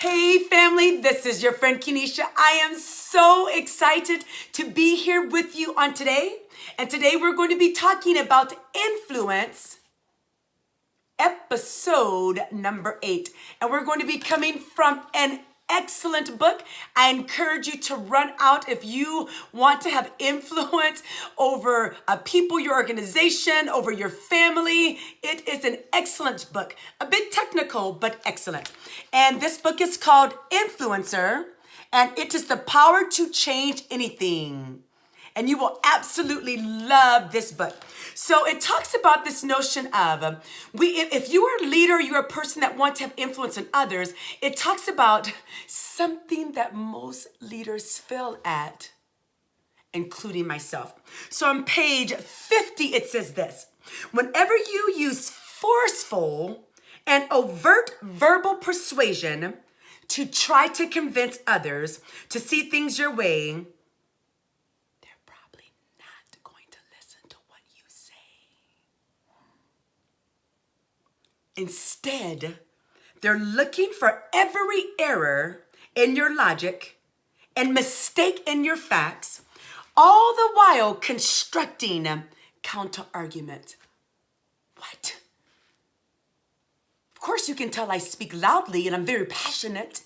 Hey family, this is your friend Kenesha. I am so excited to be here with you on today. And today we're going to be talking about influence, episode number 8. And we're going to be coming from an excellent book. I encourage you to run out if you want to have influence over people, your organization, over your family. It is an excellent book, a bit technical, but excellent. And this book is called Influencer, and it is the power to change anything. And you will absolutely love this book. So it talks about this notion of, if you are a leader, you're a person that wants to have influence on others, it talks about something that most leaders fail at, including myself. So on page 50, it says this: whenever you use forceful and overt verbal persuasion to try to convince others to see things your way, instead, they're looking for every error in your logic and mistake in your facts, all the while constructing counter-arguments. What? Of course you can tell I speak loudly and I'm very passionate.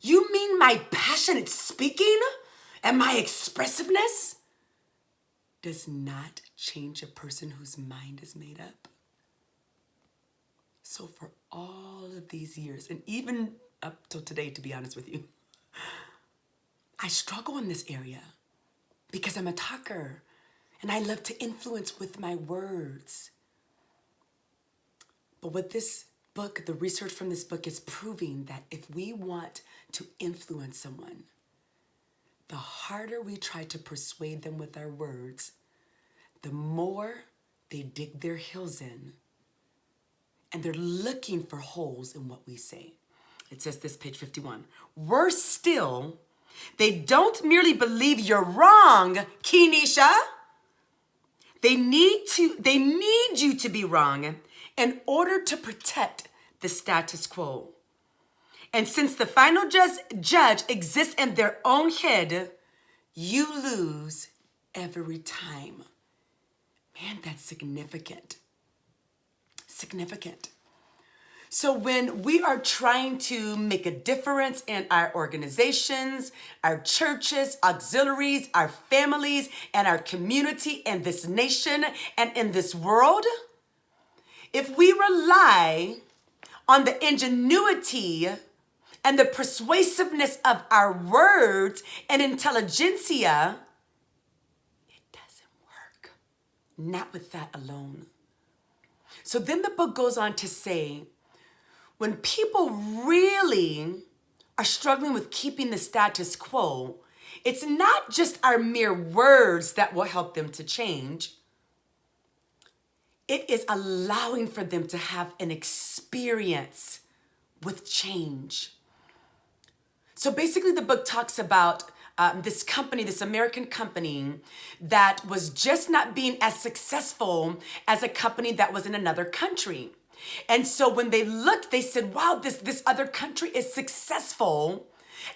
You mean my passionate speaking and my expressiveness does not change a person whose mind is made up? So for all of these years, and even up till today, to be honest with you, I struggle in this area because I'm a talker and I love to influence with my words. But what this book, the research from this book is proving that if we want to influence someone, the harder we try to persuade them with our words, the more they dig their heels in. And they're looking for holes in what we say. It says this, page 51. Worse still, they don't merely believe you're wrong, Kenesha. They need you to be wrong in order to protect the status quo. And since the final judge exists in their own head, you lose every time. Man, that's significant. Significant. So when we are trying to make a difference in our organizations, our churches, auxiliaries, our families, and our community, and this nation, and in this world, if we rely on the ingenuity and the persuasiveness of our words and intelligentsia, it doesn't work. Not with that alone. So then the book goes on to say, when people really are struggling with keeping the status quo, it's not just our mere words that will help them to change. It is allowing for them to have an experience with change. So basically the book talks about this company, this American company that was just not being as successful as a company that was in another country. And so when they looked, they said, wow, this other country is successful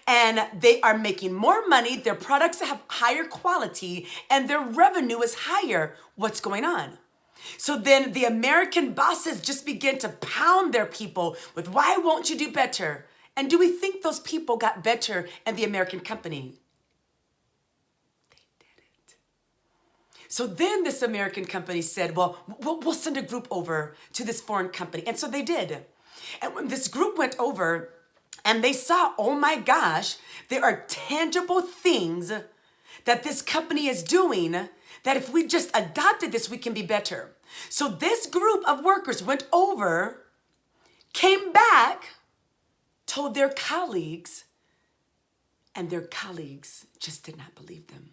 and they are making more money, their products have higher quality, and their revenue is higher. What's going on? So then the American bosses just begin to pound their people with, why won't you do better? And do we think those people got better in the American company? They didn't. So then this American company said, well, we'll send a group over to this foreign company. And so they did. And when this group went over and they saw, oh my gosh, there are tangible things that this company is doing that if we just adopted this, we can be better. So this group of workers went over, came back, told their colleagues, and their colleagues just did not believe them.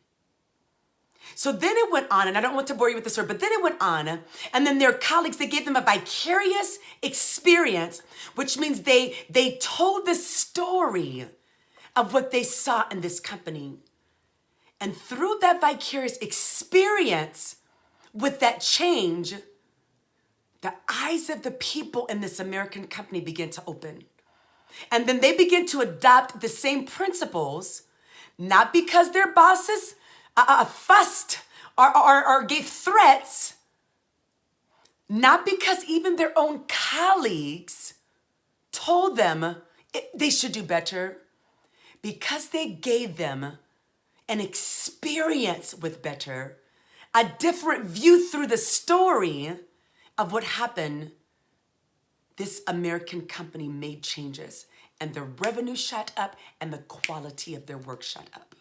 So then it went on, and I don't want to bore you with this story, but then it went on, and then their colleagues, they gave them a vicarious experience, which means they told the story of what they saw in this company. And through that vicarious experience with that change, the eyes of the people in this American company began to open. And then they begin to adopt the same principles, not because their bosses fussed or gave threats, not because even their own colleagues told them they should do better, because they gave them an experience with better, a different view through the story of what happened. This American company made changes and the revenue shot up and the quality of their work shot up.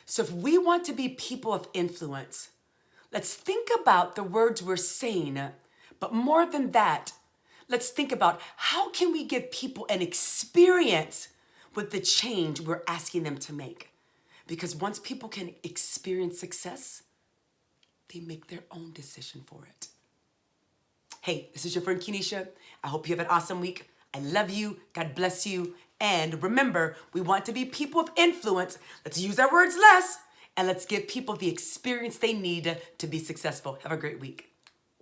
So if we want to be people of influence, let's think about the words we're saying, but more than that, let's think about how can we give people an experience with the change we're asking them to make. Because once people can experience success, they make their own decision for it. Hey, this is your friend Kenesha. I hope you have an awesome week. I love you. God bless you. And remember, we want to be people of influence. Let's use our words less, and let's give people the experience they need to be successful. Have a great week.